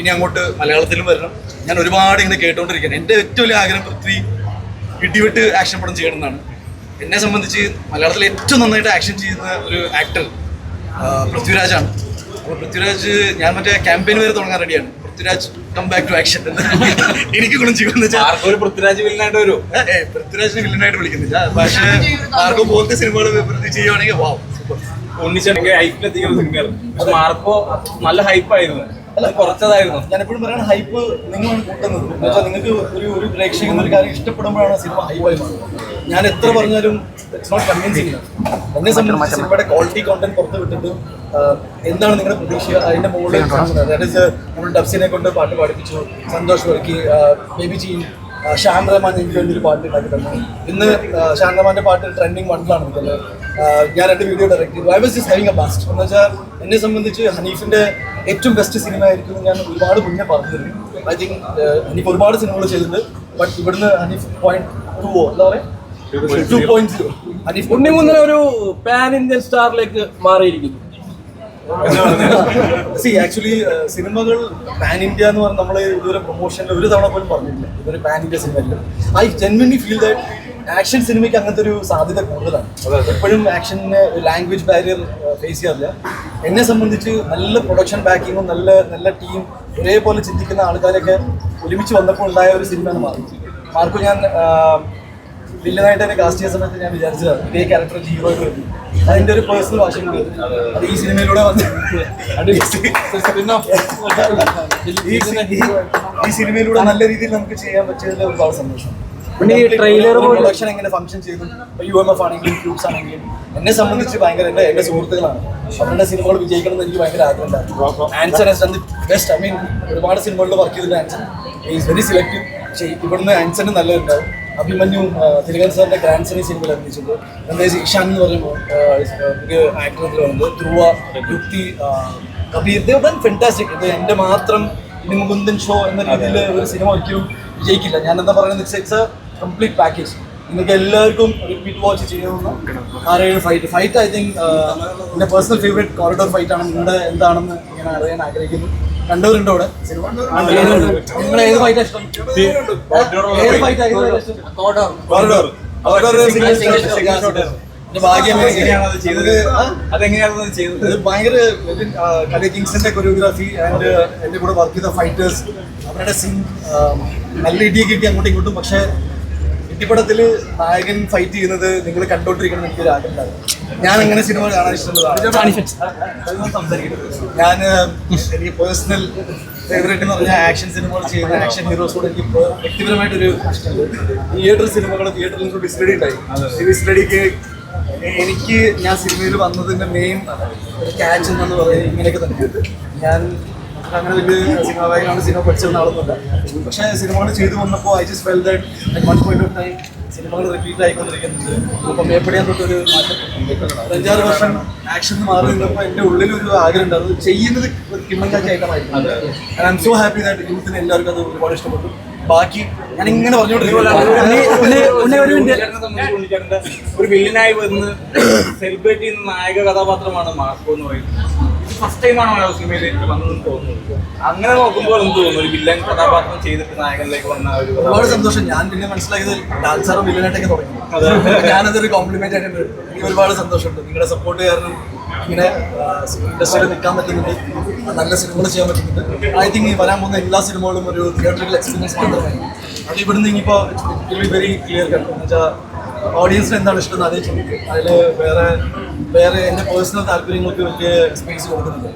ഇനി അങ്ങോട്ട് മലയാളത്തിലും വരണം. ഞാൻ ഒരുപാട് ഇങ്ങനെ കേട്ടുകൊണ്ടിരിക്കുകയാണ്. എൻ്റെ ഏറ്റവും വലിയ ആഗ്രഹം പൃഥ്വി ഇടിവിട്ട് ആക്ഷൻ പടം ചെയ്യണം എന്നാണ്. എന്നെ സംബന്ധിച്ച് മലയാളത്തിൽ ഏറ്റവും നന്നായിട്ട് ആക്ഷൻ ചെയ്യുന്ന ഒരു ആക്ടർ പൃഥ്വിരാജാണ്. അപ്പോൾ പൃഥ്വിരാജ് ഞാൻ മറ്റേ ക്യാമ്പയിൻ വരെ തുടങ്ങാൻ റെഡിയാണ്. Prithviraj come back to action എനിക്ക് ഗുണം ചെയ്യുമെന്ന് വെച്ചാൽ പൃഥ്വിരാജ് വില്ലനായിട്ട് വരും. പൃഥ്വിരാജിനെ വില്ലനായിട്ട് വിളിക്കുന്നില്ല, പക്ഷേ ആർക്കോ പോലത്തെ സിനിമകൾ പൃഥ്വി ചെയ്യുവാണെങ്കിൽ വാ സൂപ്പർ. ഉണ്ണിച്ചേട്ടൻ ഹൈപ്പിലെത്തിക്കുന്ന സിനിമയായിരുന്നു. മാർക്കോ നല്ല ഹൈപ്പായിരുന്നു, അല്ല കുറച്ചതായിരുന്നു. ഞാൻ എപ്പോഴും പറയുന്നത് ഹൈപ്പ് നിങ്ങളാണ് കൂട്ടുന്നത്. എന്ന് വെച്ചാൽ നിങ്ങൾക്ക് ഒരു പ്രേക്ഷകൻ ഒരു കാര്യം ഇഷ്ടപ്പെടുമ്പോഴാണ് സിനിമ ഹൈപ്പായി മാറുന്നത്. ഞാൻ എത്ര പറഞ്ഞാലും ഇറ്റ്സ് നോട്ട് കൺവിൻസിങ്. എന്നെ സംബന്ധിച്ച് സിനിമയുടെ ക്വാളിറ്റി കോണ്ടന്റ് പുറത്ത് വിട്ടിട്ട് എന്താണ് നിങ്ങളുടെ പ്രതീക്ഷ അതിന്റെ മുകളിൽ നമ്മൾ ഡബ്സിനെ കൊണ്ട് പാട്ട് പാടിപ്പിച്ചു. സന്തോഷ് വർക്കി, ബേബി ജീൻ, ഷാൻ റഹ്മാൻ എനിക്ക് വേണ്ടി പാട്ട് ഉണ്ടാക്കി തന്നു. ഇന്ന് ഷാൻ റഹ്മാന്റെ പാട്ട് ട്രെൻഡിങ് വണ്ണിലാണ് നിൽക്കുന്നത്. ഞാൻ 2 വീഡിയോ ഡയറക്റ്റ് ചെയ്തു. I was just having A bast. എന്ന് വെച്ചാൽ എന്നെ സംബന്ധിച്ച് ഹനീഫിന്റെ ഏറ്റവും ബെസ്റ്റ് സിനിമ ആയിരിക്കും ഞാൻ ഒരുപാട് മുന്നേ പറഞ്ഞിരുന്നു. ഐ തിങ്ക് ഹനീഫ് ഒരുപാട് സിനിമകൾ ചെയ്തിട്ടുണ്ട്. ബട്ട് ഇവിടുന്ന് ഹനീഫ് 2.20 എന്താ പറയുക 2.0 ഹനീഫ് ഉണ്ണിമുന്നൻ ഒരു പാൻ ഇന്ത്യൻ സ്റ്റാറിലേക്ക് മാറിയിരിക്കുന്നു. ആക്ച്വലി സിനിമകൾ പാൻ ഇന്ത്യ എന്ന് പറഞ്ഞാൽ നമ്മൾ ഇതുവരെ പ്രൊമോഷനിൽ ഒരു തവണ പോലും പറഞ്ഞിട്ടില്ല ഇതൊരു pan India cinema. I genuinely feel that action സിനിമയ്ക്ക് അങ്ങനത്തെ ഒരു സാധ്യത കൂടുതലാണ്. എപ്പോഴും ആക്ഷന് ലാംഗ്വേജ് ബാരിയർ ഫേസ് ചെയ്യാറില്ല. എന്നെ സംബന്ധിച്ച് നല്ല പ്രൊഡക്ഷൻ ബാക്കിങ്ങും നല്ല നല്ല ടീം ഒരേപോലെ ചിന്തിക്കുന്ന ആൾക്കാരൊക്കെ ഒരുമിച്ച് വന്നപ്പോൾ ഉണ്ടായ ഒരു സിനിമയാണ് മാർക്കോ. ഞാൻ വില്ലനായിട്ട് തന്നെ കാസ്റ്റ് ചെയ്യുന്ന സമയത്ത് ഞാൻ വിചാരിച്ചതാണ് ഇതേ ക്യാരക്ടർ ഹീറോയിട്ട് വരും. അതിൻ്റെ ഒരു പേഴ്സണൽ വാശം കൂടി അത് ഈ സിനിമയിലൂടെ വന്ന് ഈ സിനിമയിലൂടെ നല്ല രീതിയിൽ നമുക്ക് ചെയ്യാൻ പറ്റിയതിൽ ഒരുപാട് സന്തോഷം. ട്രെയിലർ പ്രൊഡക്ഷൻ എങ്ങനെ ഫംഗ്ഷൻ ചെയ്തു, UMF ആണെങ്കിലും ക്യൂബ്സ് ആണെങ്കിലും എന്നെ സംബന്ധിച്ച് ഭയങ്കര എൻ്റെ സുഹൃത്തുക്കളാണ്. അവരുടെ സിനിമകൾ വിജയിക്കണം എന്ന് എനിക്ക് ഭയങ്കര ആഗ്രഹം ഉണ്ടായിരുന്നു. Answer has done the best. I mean ഒരുപാട് സിനിമകളിൽ വർക്ക് ചെയ്തിട്ട് ആൻസർ ഈസ് വെരി സെലക്റ്റീവ്. പക്ഷേ ഇവിടുന്ന് ആൻസറിന് നല്ലതുണ്ടാവും. അഭിമന്യു തിലകൻ സാറിന്റെ ഗ്രാൻഡ് സൺ സിനിമയിൽ അഭിനയിച്ചത്. രമേശ് ഇഷാൻ എന്ന് പറയുമ്പോൾ ഒരു ആക്ടറിൽ വന്നത് ധ്രുവ, യുക്തി, കബീർ, ഫെന്റാസ്റ്റിക്. ഇത് എൻ്റെ മാത്രം മുകുന്ദൻ ഷോ എന്ന രീതിയിൽ ഒരു സിനിമ ഒരിക്കലും വിജയിക്കില്ല. ഞാൻ എന്താ പറയുന്നത്, ഇറ്റ്സ് എ കംപ്ലീറ്റ് പാക്കേജ്. നിങ്ങൾക്ക് എല്ലാവർക്കും റിപ്പീറ്റ് വാച്ച് ചെയ്യാവുന്ന 6-7 ഫൈറ്റ്. ഐ തിങ്ക് എൻ്റെ പേഴ്സണൽ ഫേവറേറ്റ് കോറിഡോർ ഫൈറ്റ് ആണ്. നിങ്ങളുടെ എന്താണെന്ന് ഞാൻ അറിയാൻ ആഗ്രഹിക്കുന്നു. കണ്ടവരുണ്ടോ അവിടെ സിനിമ? നിങ്ങൾ ഏത് ഫൈറ്റാണ് ഇഷ്ടം? ഏത് ഫൈറ്റാണ് ഭയങ്കര കലി കിങ്സിന്റെ കൊറിയോഗ്രാഫി ആൻഡ് എൻ്റെ കൂടെ വർക്ക് ചെയ്ത ഫൈറ്റേഴ്സ് അവരുടെ സിംഗ് നല്ല ഇടിയൊക്കെ കിട്ടി അങ്ങോട്ടും ഇങ്ങോട്ടും. പക്ഷേ ഇടിപ്പടത്തിൽ നായകൻ ഫൈറ്റ് ചെയ്യുന്നത് നിങ്ങൾ കണ്ടോണ്ടിരിക്കണം എന്ന് എനിക്കൊരു ആഗ്രഹം ഉണ്ടായിരുന്നു. ഞാൻ അങ്ങനെ സിനിമ കാണാൻ ഇഷ്ടമുള്ളതാണ്. ഞാൻ എനിക്ക് പേഴ്സണൽ ഫേവറേറ്റ് എന്ന് പറഞ്ഞാൽ ആക്ഷൻ സിനിമകൾ ചെയ്യുന്ന ആക്ഷൻ ഹീറോസോട് എനിക്ക് വ്യക്തിപരമായിട്ടൊരു ഇഷ്ടമുണ്ട്. തിയേറ്റർ സിനിമകൾ തിയേറ്ററിൽ നിന്ന് ഡിസ്പ്ലേ ഉണ്ടായി. ഈ ഡിസ്പ്ലേക്ക് എനിക്ക് ഞാൻ സിനിമയിൽ വന്നതിൻ്റെ മെയിൻ ഒരു ക്യാച്ച് എന്ന് പറയുന്നത് ഇങ്ങനെയൊക്കെ തന്നെ. ഞാൻ അങ്ങനെ വലിയ സിനിമ വായനാണ് സിനിമ പഠിച്ചിരുന്ന ആളൊന്നുമില്ല. പക്ഷേ സിനിമകൾ ചെയ്തു വന്നപ്പോൾ I just felt that at one point of time സിനിമകൾ റിപ്പീറ്റ് ആയിക്കൊണ്ടിരിക്കുന്നുണ്ട്. അപ്പോൾ മേപ്പടിയാൻ തൊട്ടൊരു മാറ്റം 5-6 വർഷം ആക്ഷൻ മാറി നിന്നപ്പോൾ എൻ്റെ ഉള്ളിലൊരു ആഗ്രഹം ഉണ്ട് അത് ചെയ്യുന്നത് കിമ്മങ്കാക്കി ഐറ്റമായിരുന്നു. I am so happy that യൂത്തിന് എല്ലാവർക്കും അത് ഒരുപാട് ഇഷ്ടപ്പെട്ടു. ബാക്കി ഞാൻ ഇങ്ങനെ ഒരു വില്ലനായി വന്ന് സെലിബ്രേറ്റ് ചെയ്യുന്ന നായക കഥാപാത്രമാണ് മാർക്കോ എന്ന് പറയുന്നത്. ഫസ്റ്റ് ടൈമാണ് മലയാള സിനിമയിൽ വന്നതെന്ന് തോന്നുന്നത്. അങ്ങനെ നോക്കുമ്പോൾ എന്ത് തോന്നുന്നു, ഒരു വില്ലൻ കഥാപാത്രം ചെയ്തിട്ട് നായകനിലേക്ക് വന്ന ഒരുപാട് സന്തോഷം. ഞാൻ പിന്നെ മനസ്സിലായത് ഡാൻസറും വില്ലനായിട്ടൊക്കെ തുടങ്ങി. ഞാനതൊരു കോംപ്ലിമെന്റ് ആയിട്ടുണ്ട്. എനിക്ക് ഒരുപാട് സന്തോഷമുണ്ട്. നിങ്ങളുടെ സപ്പോർട്ട് കാരണം ഇങ്ങനെ ഇൻഡസ്ട്രിയിൽ നിൽക്കാൻ പറ്റുന്നുണ്ട്, നല്ല സിനിമകൾ ചെയ്യാൻ പറ്റുന്നുണ്ട്. ഐ തിങ്ക് ഈ വരാൻ പോകുന്ന എല്ലാ സിനിമകളും ഒരു തിയേറ്ററിക്കൽ എക്സ്പീരിയൻസ് മാത്രമേ. അത് ഇവിടുന്ന് ഇനിയിപ്പോൾ വെരി ക്ലിയർ കട്ട് എന്ന് വെച്ചാൽ ഓഡിയൻസിന് എന്താണ് ഇഷ്ടം അതേ ചിന്തിക്കും. അതിൽ വേറെ എൻ്റെ പേഴ്സണൽ താല്പര്യങ്ങൾക്ക് വലിയ സ്പേസ് കൊടുക്കുന്നുണ്ട്.